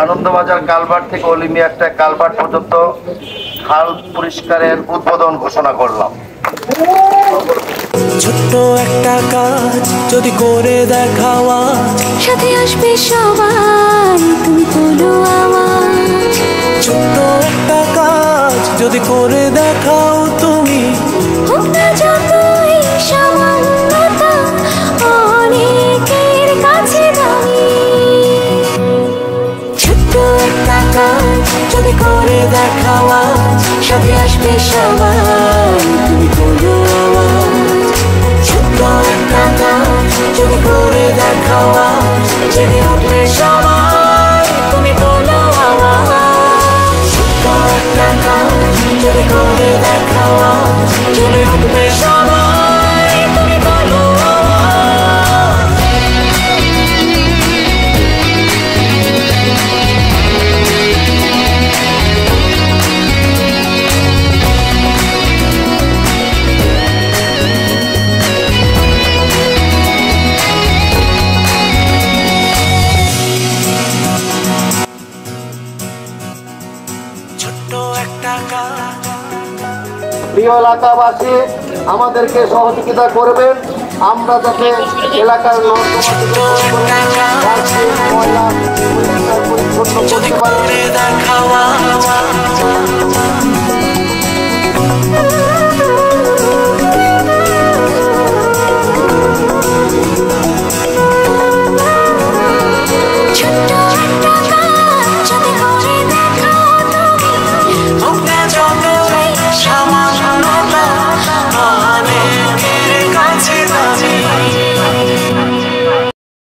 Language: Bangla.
আনন্দবাজার কালভার্ট থেকে অলিমিয়া একটা কালভার্ট পর্যন্ত খাল পরিষ্কারের উদ্বোধন ঘোষণা করলাম। ছোট্ট একটা কাজ যদি করে দেখাও, সাথে আসবে সবাই, তুমি বলো আওয়াজ। ছোট্ট একটা কাজ যদি করে দেখাও তুমি, হোক না যতই সামান্যতা অনেকের কাছে দামি। ছোট্ট একটা কাজ যদি করে দেখাও, সাথে আসবে সবাই, তুমি বলো আওয়াজ। ছোট্ট একটা কাজ যদি করে দেখাও, জেগে উঠবে সবাই, তুমি বলো আওয়াজ। ছোট্ট একটা কাজ যদি করে দেখাও, জেগে উঠবে সবাই, তুমি বলো আওয়াজ। প্রিয় এলাকাবাসী, আমাদেরকে সহযোগিতা করবেন, আমরা যাতে এলাকার ময়লা পরিষ্কার পরিচ্ছন্ন করতে পারি।